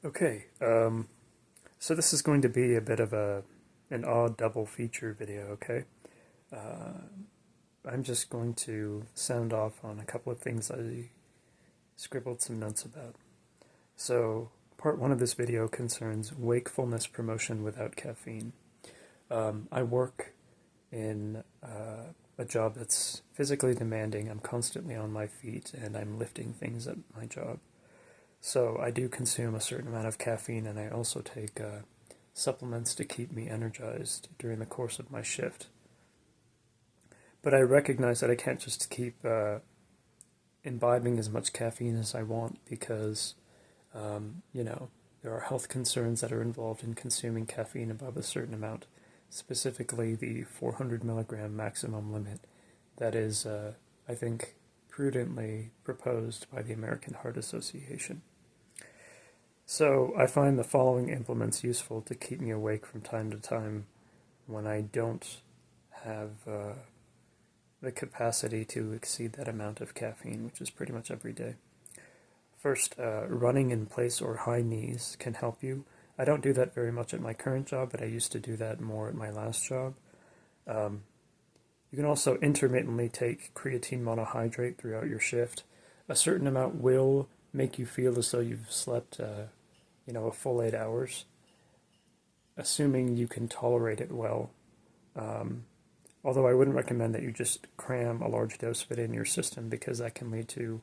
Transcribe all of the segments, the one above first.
Okay, so this is going to be a bit of an odd double feature video, okay? Uh, I'm just going to sound off on a couple of things I scribbled some notes about. So, part one of this video concerns wakefulness promotion without caffeine. I work in a job that's physically demanding. I'm constantly on my feet and I'm lifting things at my job. So I do consume a certain amount of caffeine, and I also take supplements to keep me energized during the course of my shift. But I recognize that I can't just keep imbibing as much caffeine as I want because, there are health concerns that are involved in consuming caffeine above a certain amount, specifically the 400 milligram maximum limit that is, I think, prudently proposed by the American Heart Association. So I find the following implements useful to keep me awake from time to time when I don't have the capacity to exceed that amount of caffeine, which is pretty much every day. First, running in place or high knees can help you. I don't do that very much at my current job, but I used to do that more at my last job. You can also intermittently take creatine monohydrate throughout your shift. A certain amount will make you feel as though you've slept, a full 8 hours, assuming you can tolerate it well. Although I wouldn't recommend that you just cram a large dose of it in your system because that can lead to,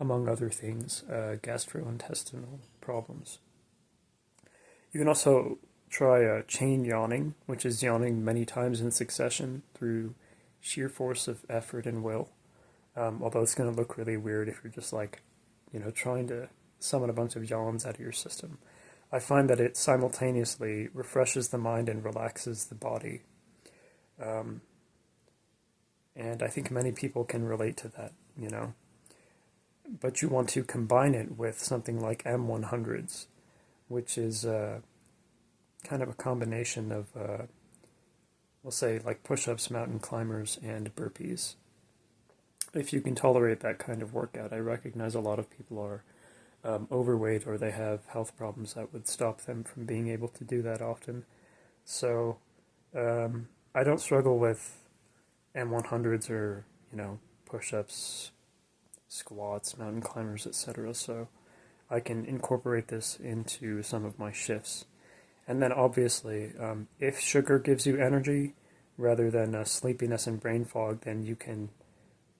among other things, gastrointestinal problems. You can also try chain yawning, which is yawning many times in succession through sheer force of effort and will. Although it's going to look really weird if you're just trying to summon a bunch of yawns out of your system. I find that it simultaneously refreshes the mind and relaxes the body. And I think many people can relate to that, But you want to combine it with something like M100s, which is kind of a combination of, we'll say, like push-ups, mountain climbers, and burpees. If you can tolerate that kind of workout, I recognize a lot of people are overweight or they have health problems that would stop them from being able to do that often. So I don't struggle with M100s or, push-ups, squats, mountain climbers, etc. So I can incorporate this into some of my shifts. And then obviously, if sugar gives you energy rather than sleepiness and brain fog, then you can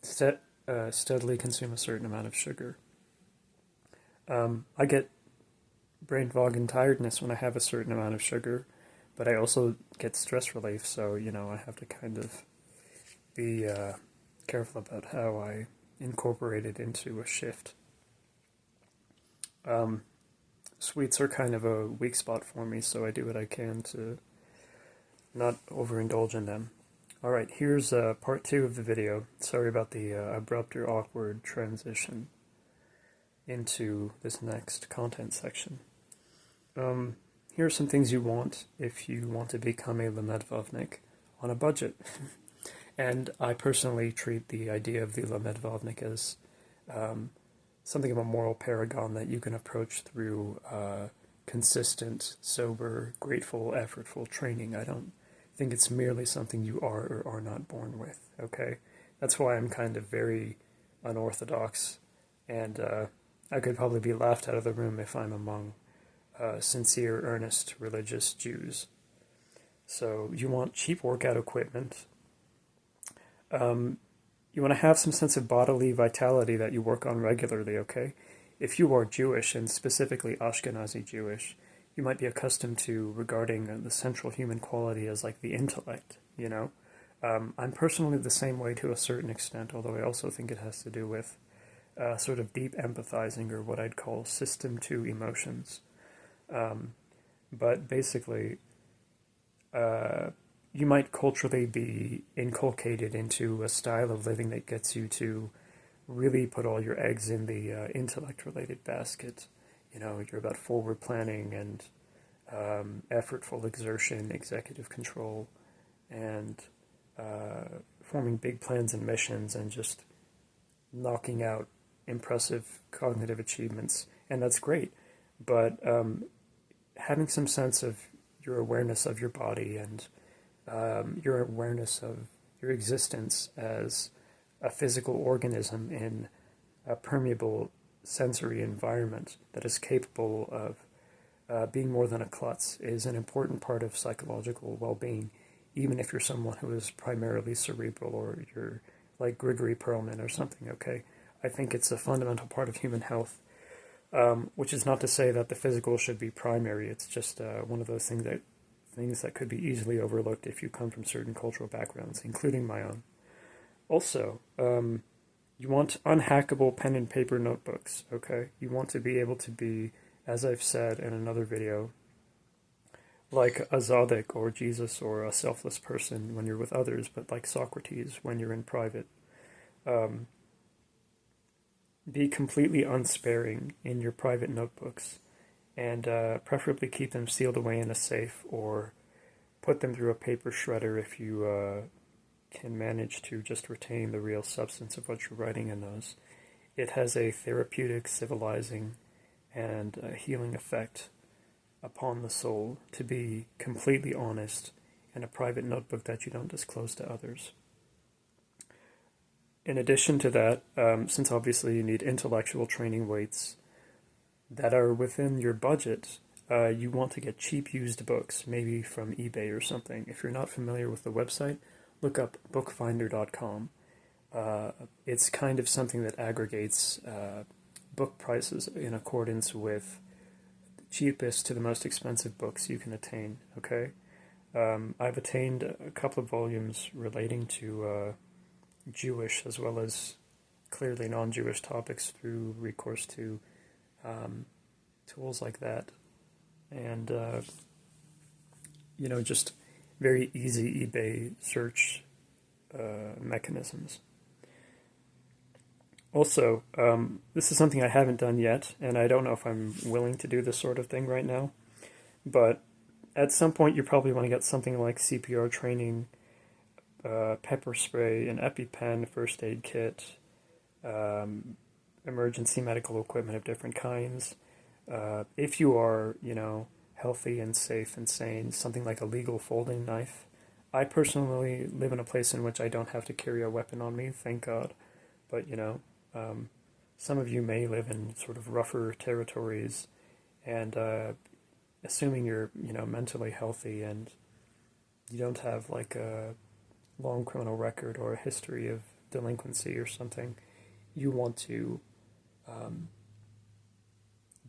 steadily consume a certain amount of sugar. I get brain fog and tiredness when I have a certain amount of sugar, but I also get stress relief, so, I have to kind of be careful about how I incorporate it into a shift. Sweets are kind of a weak spot for me, so I do what I can to not overindulge in them. Alright, here's part 2 of the video. Sorry about the abrupt or awkward transition into this next content section. Here are some things you want if you want to become a Lamed-Vavnik on a budget. And I personally treat the idea of the Lamed-Vavnik as something of a moral paragon that you can approach through consistent, sober, grateful, effortful training. I don't think it's merely something you are or are not born with, okay? That's why I'm kind of very unorthodox, and I could probably be laughed out of the room if I'm among sincere, earnest, religious Jews. So you want cheap workout equipment. You want to have some sense of bodily vitality that you work on regularly, okay? If you are Jewish, and specifically Ashkenazi Jewish, you might be accustomed to regarding the central human quality as like the intellect, I'm personally the same way to a certain extent, although I also think it has to do with sort of deep empathizing, or what I'd call system 2 emotions. But basically, you might culturally be inculcated into a style of living that gets you to really put all your eggs in the intellect-related basket. You're about forward planning and effortful exertion, executive control, and forming big plans and missions, and just knocking out impressive cognitive achievements. And that's great. but having some sense of your awareness of your body and your awareness of your existence as a physical organism in a permeable sensory environment that is capable of being more than a klutz is an important part of psychological well-being, even if you're someone who is primarily cerebral or you're like Grigory Perlman or something, okay? I think it's a fundamental part of human health, which is not to say that the physical should be primary. It's just one of those things that could be easily overlooked if you come from certain cultural backgrounds, including my own. Also, you want unhackable pen and paper notebooks, okay? You want to be able to be, as I've said in another video, like a Zadok or Jesus or a selfless person when you're with others, but like Socrates when you're in private. Be completely unsparing in your private notebooks, and preferably keep them sealed away in a safe or put them through a paper shredder if you can manage to just retain the real substance of what you're writing in those. It has a therapeutic, civilizing, and healing effect upon the soul to be completely honest in a private notebook that you don't disclose to others. In addition to that, since obviously you need intellectual training weights that are within your budget, you want to get cheap used books, maybe from eBay or something. If you're not familiar with the website, look up bookfinder.com. It's kind of something that aggregates book prices in accordance with the cheapest to the most expensive books you can attain, okay? I've attained a couple of volumes relating to Jewish as well as clearly non-Jewish topics through recourse to tools like that. And, just very easy eBay search mechanisms. Also, this is something I haven't done yet, and I don't know if I'm willing to do this sort of thing right now, but at some point you probably want to get something like CPR training, pepper spray, an EpiPen, first aid kit, emergency medical equipment of different kinds. If you are, healthy and safe and sane, something like a legal folding knife. I personally live in a place in which I don't have to carry a weapon on me, thank God. But, some of you may live in sort of rougher territories, and assuming you're, mentally healthy and you don't have like a long criminal record or a history of delinquency or something, you want to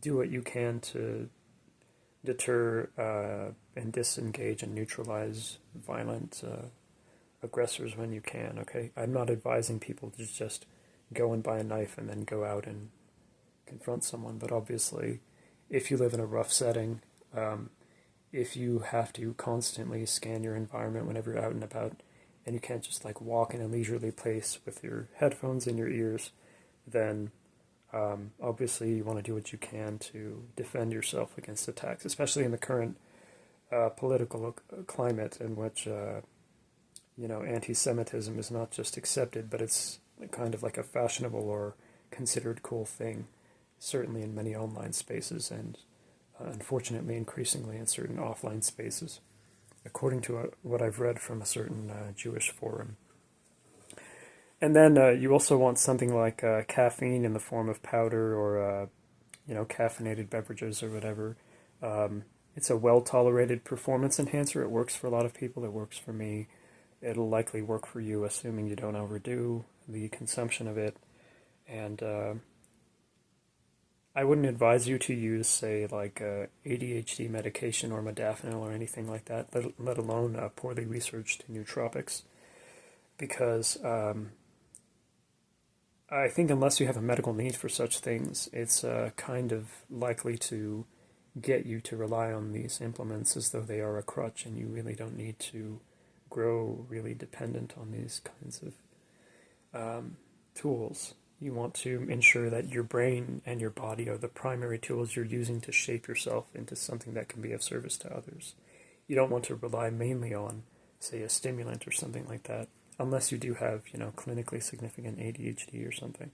do what you can to deter and disengage and neutralize violent aggressors when you can, okay? I'm not advising people to just go and buy a knife and then go out and confront someone, but obviously if you live in a rough setting, if you have to constantly scan your environment whenever you're out and about, and you can't just like walk in a leisurely place with your headphones in your ears, then obviously you want to do what you can to defend yourself against attacks, especially in the current political climate in which anti-Semitism is not just accepted, but it's kind of like a fashionable or considered cool thing, certainly in many online spaces and unfortunately increasingly in certain offline spaces, according to what I've read from a certain Jewish forum. And then you also want something like caffeine in the form of powder or, caffeinated beverages or whatever. It's a well-tolerated performance enhancer. It works for a lot of people. It works for me. It'll likely work for you, assuming you don't overdo the consumption of it. And I wouldn't advise you to use, say, like ADHD medication or modafinil or anything like that, let alone poorly researched nootropics, because I think unless you have a medical need for such things, it's kind of likely to get you to rely on these implements as though they are a crutch, and you really don't need to grow really dependent on these kinds of tools. You want to ensure that your brain and your body are the primary tools you're using to shape yourself into something that can be of service to others. You don't want to rely mainly on, say, a stimulant or something like that, unless you do have, clinically significant ADHD or something.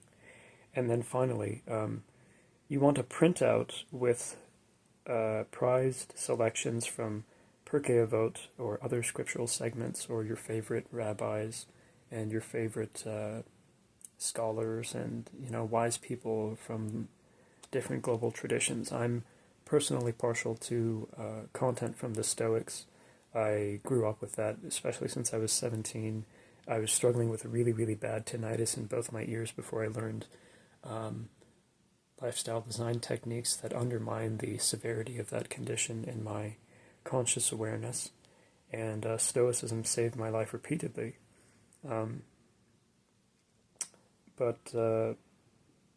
And then finally, you want a printout with prized selections from Pirkei Avot or other scriptural segments, or your favorite rabbis and your favorite scholars and wise people from different global traditions. I'm personally partial to content from the Stoics. I grew up with that, especially since I was 17. I was struggling with a really, really bad tinnitus in both my ears before I learned lifestyle design techniques that undermine the severity of that condition in my conscious awareness. And Stoicism saved my life repeatedly. But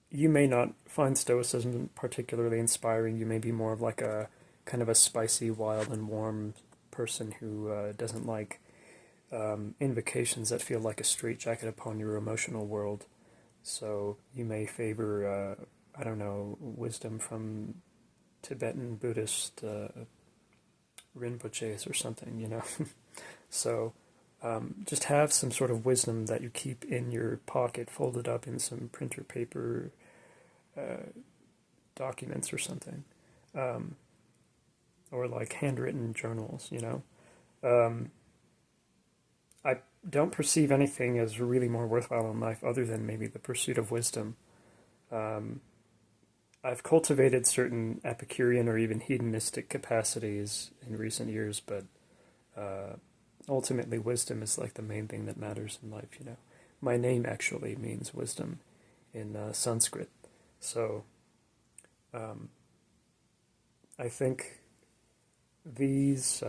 you may not find Stoicism particularly inspiring. You may be more of like a kind of a spicy, wild, and warm person who doesn't like invocations that feel like a straitjacket upon your emotional world. So you may favor, I don't know, wisdom from Tibetan Buddhist Rinpoches or something. So just have some sort of wisdom that you keep in your pocket, folded up in some printer paper documents or something, or like handwritten journals. I don't perceive anything as really more worthwhile in life other than maybe the pursuit of wisdom. I've cultivated certain Epicurean or even hedonistic capacities in recent years, but ultimately wisdom is like the main thing that matters in life. My name actually means wisdom in Sanskrit, so I think these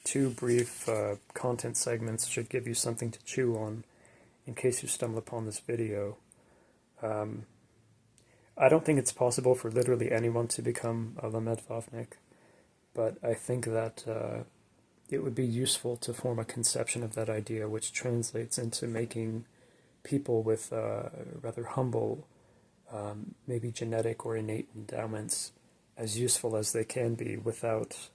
two brief content segments should give you something to chew on in case you stumble upon this video. I don't think it's possible for literally anyone to become a Lamed-Vavnik, but I think that it would be useful to form a conception of that idea, which translates into making people with rather humble, maybe genetic or innate endowments as useful as they can be without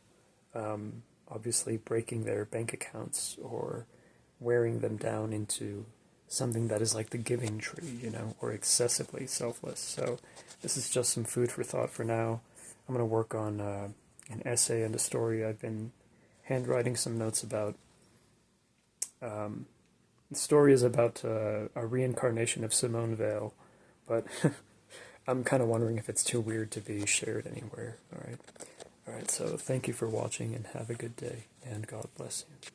obviously breaking their bank accounts or wearing them down into something that is like the giving tree, or excessively selfless. So this is just some food for thought for now. I'm going to work on an essay and a story I've been handwriting some notes about. The story is about a reincarnation of Simone Weil, but I'm kind of wondering if it's too weird to be shared anywhere. All right, so thank you for watching and have a good day, and God bless you.